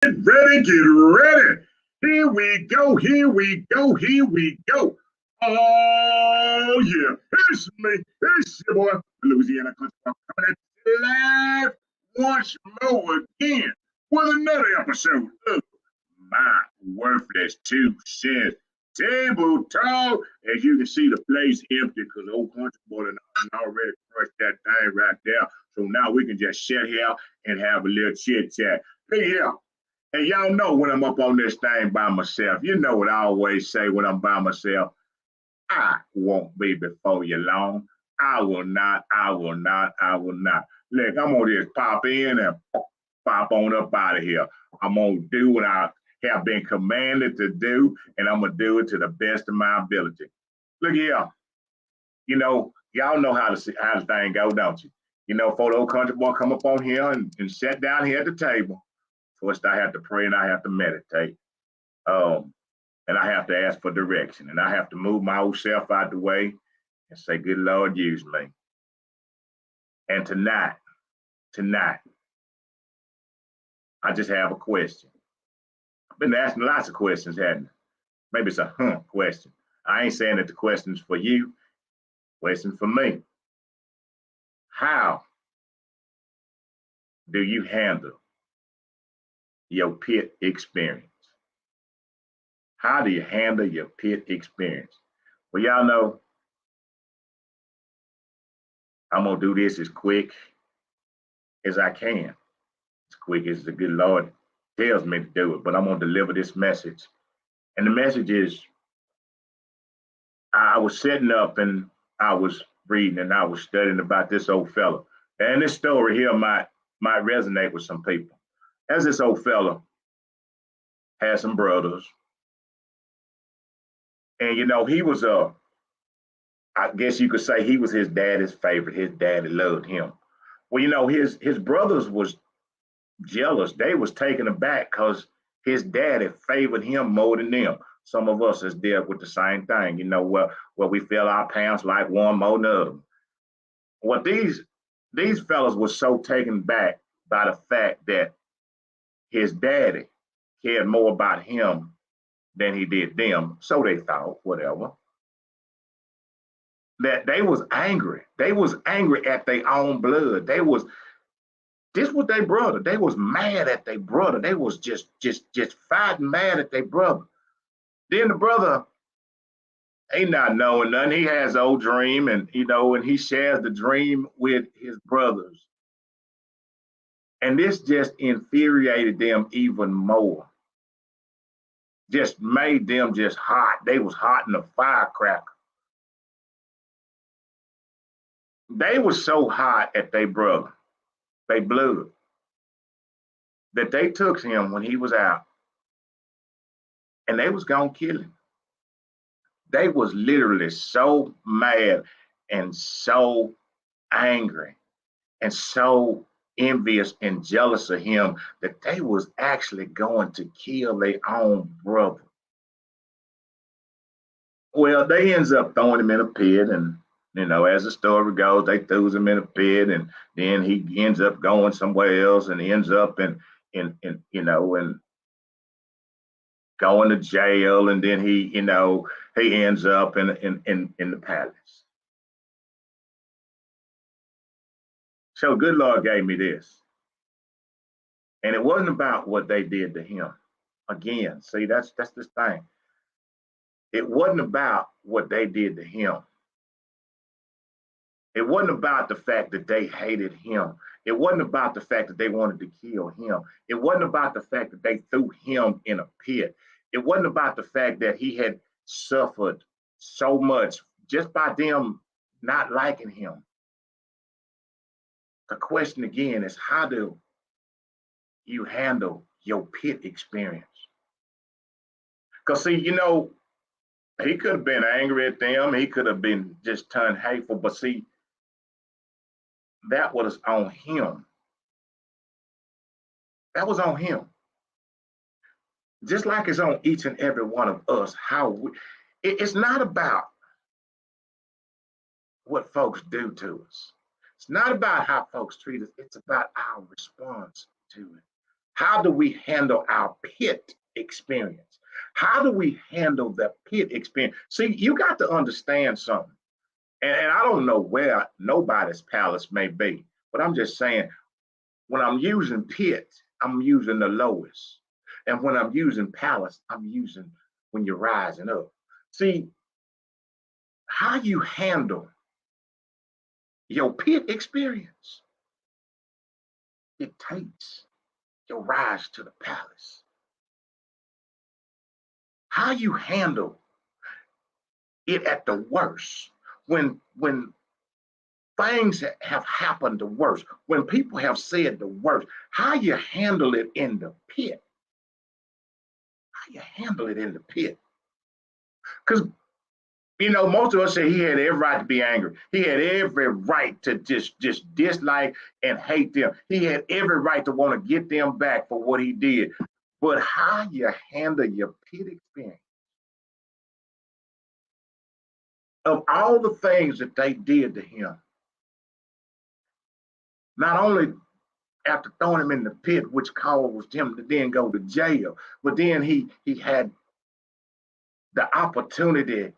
ready, get ready. Here we go, here we go, here we go. Oh, yeah. It's your boy, Louisiana Country Boy, coming at you live once more again with another episode of My Worthless Two Cents Table Talk. As you can see, the place empty because old country boy and I already crushed that thing right there. So now we can just sit here and have a little chit chat. Hey, yeah. And y'all know when I'm up on this thing by myself, you know what I always say when I'm by myself. I won't be before you long. I will not, I will not, I will not. Look, I'm gonna just pop in and pop on up out of here. I'm gonna do what I have been commanded to do, and I'm gonna do it to the best of my ability. Look here, y'all know how the thing go, don't you? For the old country boy come up on here and sit down here at the table. First, I have to pray and I have to meditate. Um, and I have to ask for direction. And I have to move my old self out the way and say, good Lord, use me. And tonight, I just have a question. I've been asking lots of questions, hadn't I? Maybe it's a question. I ain't saying that the question's for you, question for me. How do you handle your pit experience? How do you handle your pit experience? Well, y'all know I'm gonna do this as quick as I can, as quick as the good Lord tells me to do it. But I'm gonna deliver this message, and the message is: I was sitting up and I was reading and I was studying about this old fella, and this story here might resonate with some people. As this old fella had some brothers, and he was I guess you could say he was his daddy's favorite. His daddy loved him. Well, his brothers was jealous. They was taken aback because his daddy favored him more than them. Some of us has dealt with the same thing, where we feel our parents like one more than the other. Well, these fellas were so taken back by the fact that his daddy cared more about him than he did them. So they thought, whatever. That they was angry. They was angry at their own blood. This was their brother. They was mad at their brother. They was just fighting mad at their brother. Then the brother, he not knowing nothing. He has old dream, and he shares the dream with his brothers. And this just infuriated them even more. Just made them just hot. They was hot in a firecracker. They was so hot at their brother, they blood, that they took him when he was out and they was gonna kill him. They was literally so mad and so angry and so envious and jealous of him that they was actually going to kill their own brother. Well, they ends up throwing him in a pit, and as the story goes, they threw him in a pit, and then he ends up going somewhere else, and he ends up in going to jail, and then he ends up in the palace. So good Lord gave me this. And it wasn't about what they did to him. Again, see, that's this thing. It wasn't about what they did to him. It wasn't about the fact that they hated him. It wasn't about the fact that they wanted to kill him. It wasn't about the fact that they threw him in a pit. It wasn't about the fact that he had suffered so much just by them not liking him. The question again is, how do you handle your pit experience? Because, see, he could have been angry at them. He could have been just turned hateful. But see, that was on him. That was on him. Just like it's on each and every one of us. It's not about what folks do to us. It's not about how folks treat us. It's about our response to it. How do we handle our pit experience? How do we handle the pit experience? See, you got to understand something. And I don't know where nobody's palace may be, but I'm just saying, when I'm using pit, I'm using the lowest. And when I'm using palace, I'm using when you're rising up. See, how you handle your pit experience, it takes your rise to the palace. How you handle it at the worst, when things have happened the worst, when people have said the worst, how you handle it in the pit. How you handle it in the pit. Because most of us say he had every right to be angry. He had every right to just dislike and hate them. He had every right to want to get them back for what he did. But how you handle your pit experience, of all the things that they did to him, not only after throwing him in the pit, which caused him to then go to jail, but then he had the opportunity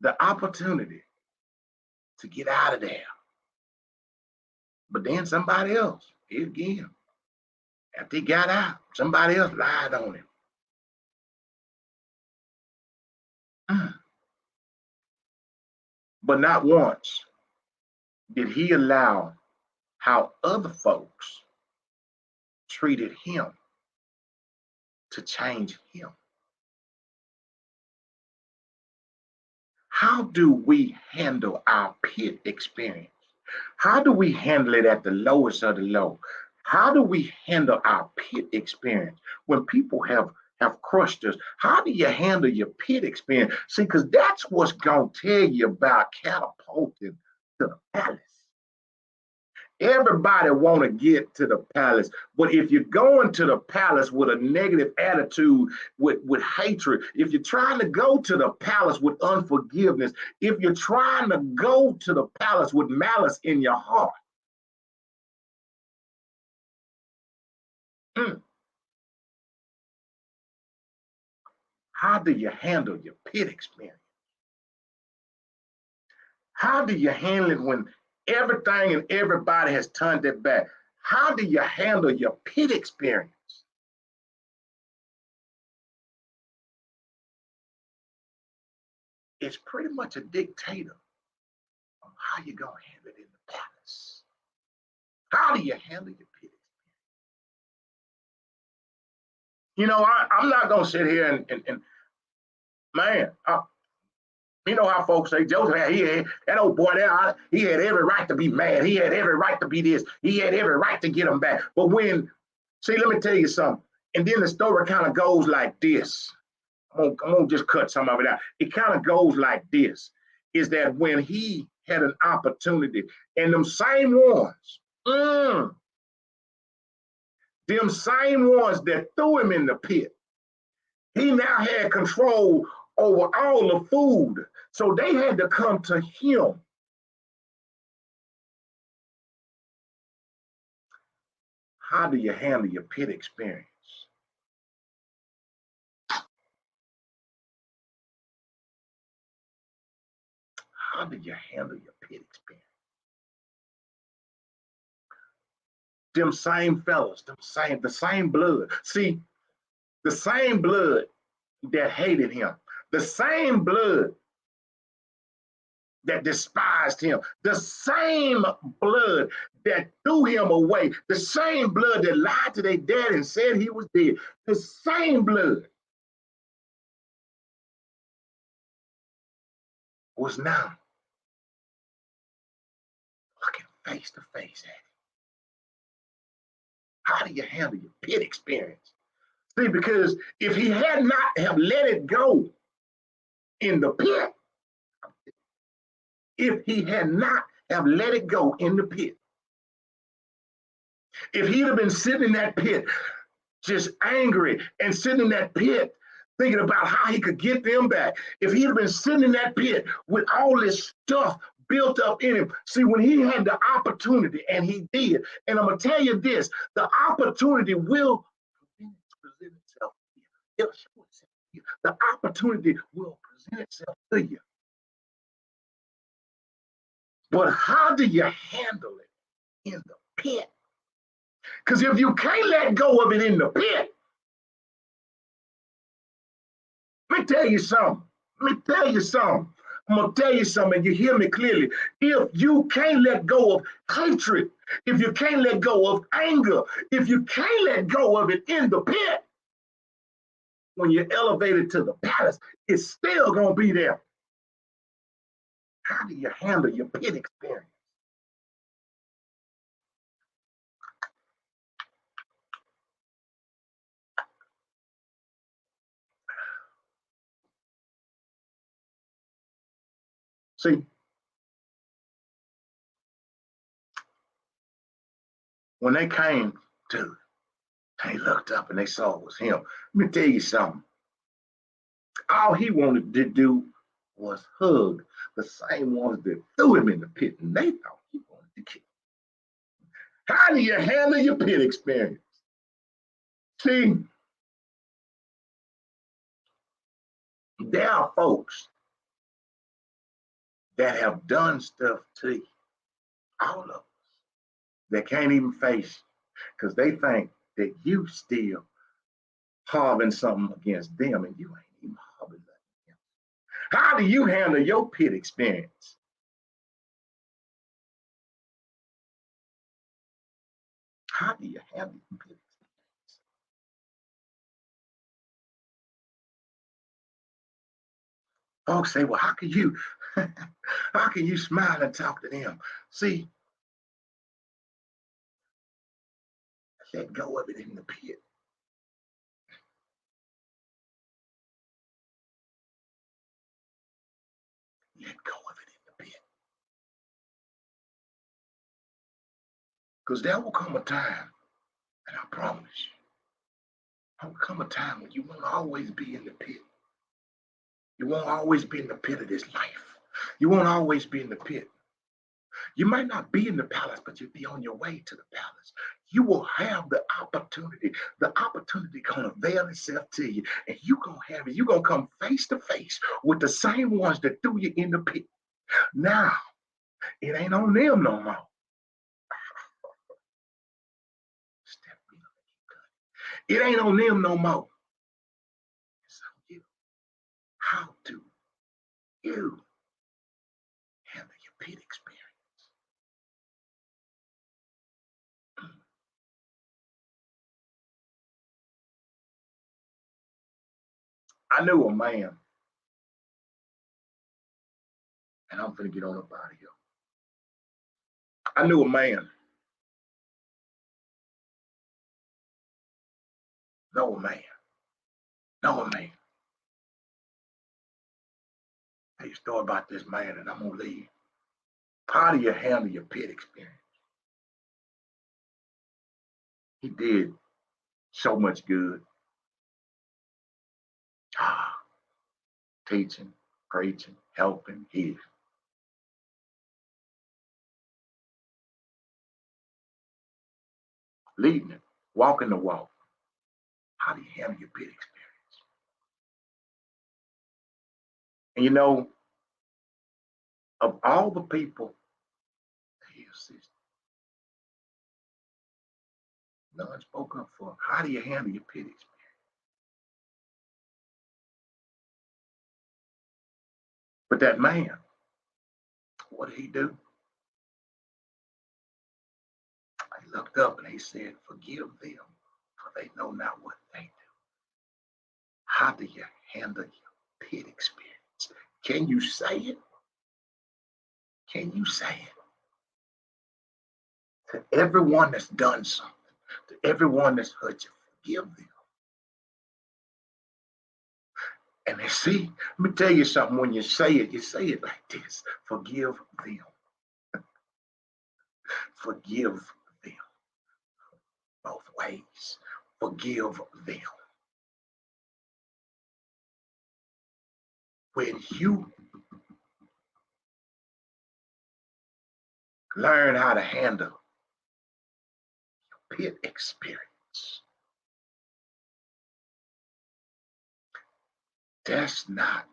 to get out of there. But then somebody else, again, after he got out, somebody else lied on him. But not once did he allow how other folks treated him to change him. How do we handle our pit experience? How do we handle it at the lowest of the low? How do we handle our pit experience when people have crushed us? How do you handle your pit experience? See, because that's what's going to tell you about catapulting to the palace. Everybody want to get to the palace, but if you're going to the palace with a negative attitude, with hatred, if you're trying to go to the palace with unforgiveness, if you're trying to go to the palace with malice in your heart, how do you handle your pit experience? How do you handle it when everything and everybody has turned their back? How do you handle your pit experience? It's pretty much a dictator on how you're going to handle it in the palace. How do you handle your pit experience? I'm not going to sit here and man, you know how folks say, Joseph, that old boy there, he had every right to be mad. He had every right to be this. He had every right to get him back. But let me tell you something. And then the story kind of goes like this. I'm gonna just cut some of it out. It kind of goes like this, is that when he had an opportunity, and them same ones that threw him in the pit, he now had control over all the food. So they had to come to him. How do you handle your pit experience? How do you handle your pit experience? Them same fellas, the same blood. See, the same blood that hated him, the same blood that despised him, the same blood that threw him away, the same blood that lied to their dad and said he was dead, the same blood was now looking face to face at him. How do you handle your pit experience? See, because if he had not have let it go in the pit, if he had not have let it go in the pit, if he'd have been sitting in that pit just angry and sitting in that pit thinking about how he could get them back, if he'd have been sitting in that pit with all this stuff built up in him. See, when he had the opportunity, and he did, and I'm going to tell you this, the opportunity will present itself to you. It'll show itself to you. The opportunity will present itself to you. But how do you handle it in the pit? Because if you can't let go of it in the pit, let me tell you something. Let me tell you something. I'm going to tell you something, and you hear me clearly. If you can't let go of hatred, if you can't let go of anger, if you can't let go of it in the pit, when you're elevated to the palace, it's still going to be there. How do you handle your pit experience? See, when they came to, they looked up and they saw it was him. Let me tell you something. All he wanted to do was hug the same ones that threw him in the pit, and they thought he wanted to kill him. How do you handle your pit experience? See, there are folks that have done stuff to you, all of us, that can't even face because they think that you still harboring something against them and you ain't even harboring nothing against them. How do you handle your pit experience? How do you handle your pit experience? Folks say, well, how can you smile and talk to them? See, let go of it in the pit. Let go of it in the pit. Because there will come a time, and I promise you, there will come a time when you won't always be in the pit. You won't always be in the pit of this life. You won't always be in the pit. You might not be in the palace, but you'll be on your way to the palace. You will have the opportunity. The opportunity gonna avail itself to you, and you gonna have it. You gonna come face to face with the same ones that threw you in the pit. Now, it ain't on them no more. It ain't on them no more. It's on you. How do you handle your pit experience? I knew a man, and I'm gonna get on up out of here. I knew a man, know a man, know a man. Tell you a story about this man, and I'm gonna leave. How do you handle your pit experience? He did so much good. Teaching, preaching, helping, healing. Leading it, walking the walk. How do you handle your pit experience? And you know, of all the people that he assisted, none spoke up for him. How do you handle your pit experience? But that man, what did he do? He looked up and he said, forgive them, for they know not what they do. How do you handle your pit experience? Can you say it? Can you say it? To everyone that's done something, to everyone that's hurt you, forgive them. And they see, let me tell you something, when you say it like this, forgive them. Forgive them. Both ways. Forgive them. When you Learn how to handle pit experience. That's not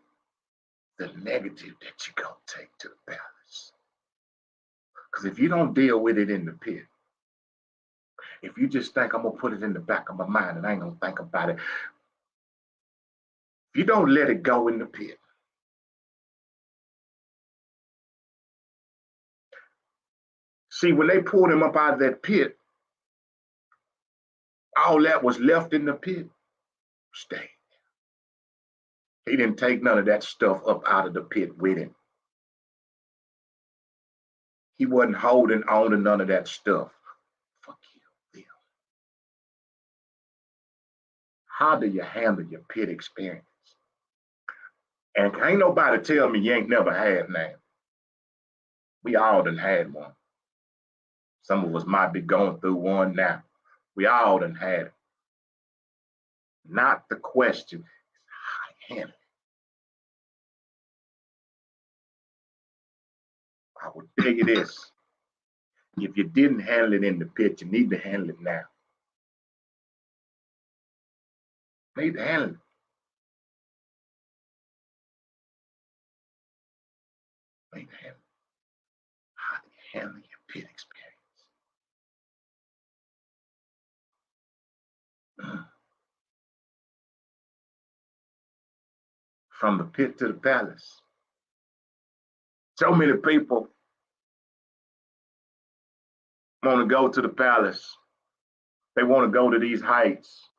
the negative that you're going to take to the palace. Because if you don't deal with it in the pit, if you just think I'm going to put it in the back of my mind and I ain't going to think about it, if you don't let it go in the pit, see, when they pulled him up out of that pit, all that was left in the pit stayed. He didn't take none of that stuff up out of the pit with him. He wasn't holding on to none of that stuff. Fuck you, Bill. How do you handle your pit experience? And ain't nobody tell me you ain't never had none. We all done had one. Some of us might be going through one now. We all done had it. Not the question, is how to handle it. I will tell you this. If you didn't handle it in the pit, you need to handle it now. You need to handle it. You need to handle it. How do you handle your pit experience? From the pit to the palace. So many people want to go to the palace. They want to go to these heights.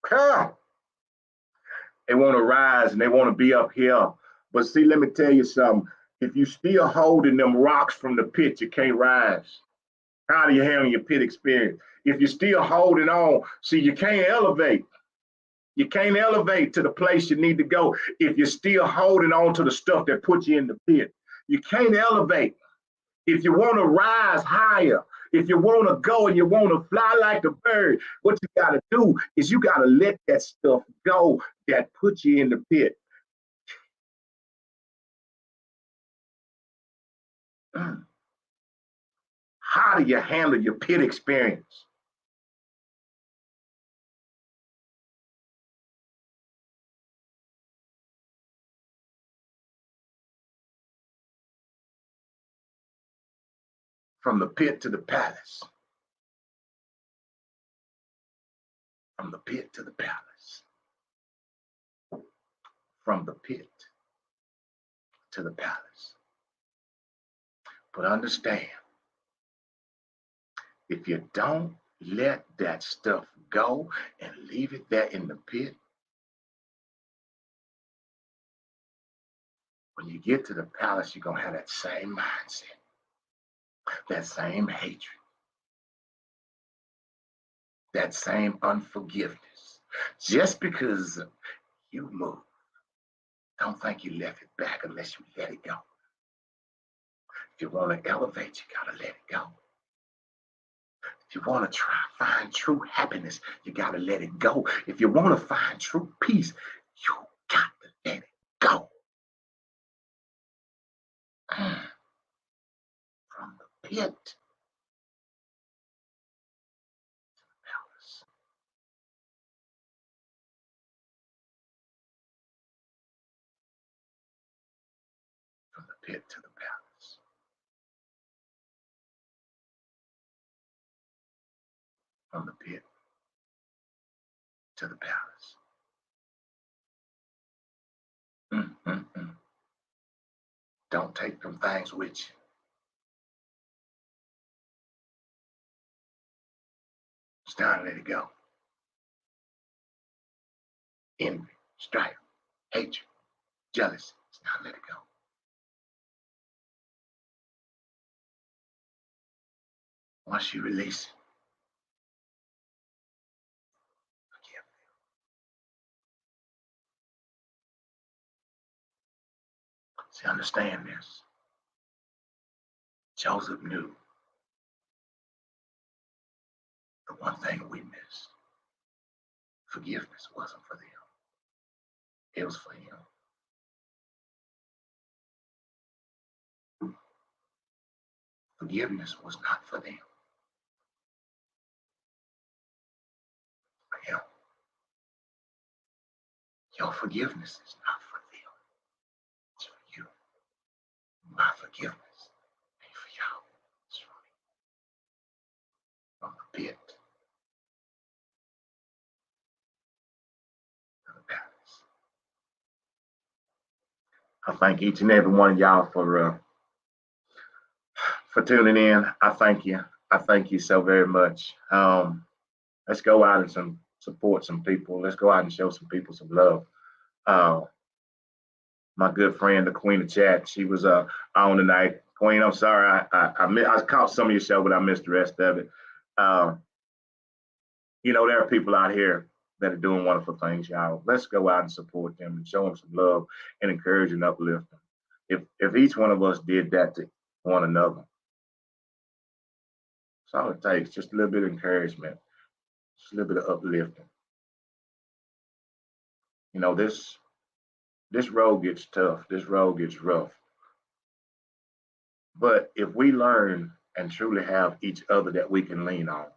They want to rise and they want to be up here. But see, let me tell you something. If you still holding them rocks from the pit, you can't rise. How do you handle your pit experience? If you're still holding on, see, you can't elevate. You can't elevate to the place you need to go if you're still holding on to the stuff that put you in the pit. You can't elevate. If you want to rise higher, if you want to go and you want to fly like a bird, what you got to do is you got to let that stuff go that put you in the pit. How do you handle your pit experience? From the pit to the palace. From the pit to the palace. From the pit to the palace. But understand, if you don't let that stuff go and leave it there in the pit, when you get to the palace, you're going to have that same mindset, that same hatred, that same unforgiveness. Just because you moved, don't think you left it back unless you let it go. If you want to elevate, you got to let it go. If you want to find true happiness, you got to let it go. If you want to find true peace, you got to let it go. From the pit to the palace. From the pit to the palace. From the pit to the palace. Don't take them things with you. It's time to let it go. Envy, strife, hatred, jealousy. It's time to let it go. Once you release it, forgive them. See, understand this. Joseph knew the one thing we missed. Forgiveness wasn't for them. It was for him. Forgiveness was not for them. For him. Your forgiveness is not for them. It's for you. My forgiveness ain't for y'all. It's for me. From the pit to the palace. I thank each and every one of y'all for tuning in. I thank you. I thank you so very much. Let's go out and support some people. Let's go out and show some people some love. Uh, my good friend, the Queen of Chat, she was on tonight. Queen, I'm sorry, I caught some of your show, but I missed the rest of it. There are people out here that are doing wonderful things, y'all. Let's go out and support them and show them some love and encourage and uplift them. If each one of us did that to one another, that's all it takes. Just a little bit of encouragement, just a little bit of uplifting. This road gets tough. This road gets rough. But if we learn and truly have each other that we can lean on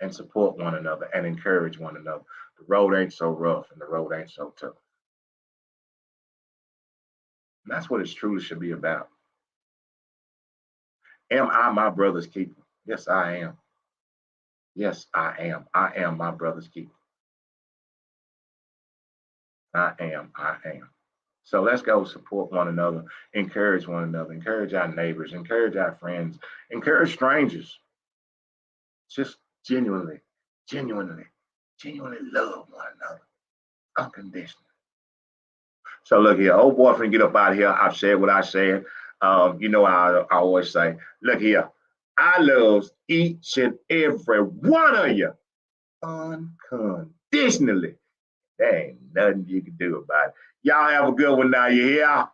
and support one another and encourage one another, the road ain't so rough and the road ain't so tough. And that's what it truly should be about. Am I my brother's keeper? Yes, I am. Yes, I am. I am my brother's keeper. I am. So let's go support one another, encourage one another, encourage our neighbors, encourage our friends, encourage strangers. Just genuinely love one another unconditionally. So look here, old boy finna get up out of here. I've said what I said. I always say, look here, I love each and every one of you unconditionally. There ain't nothing you can do about it. Y'all have a good one now. You hear?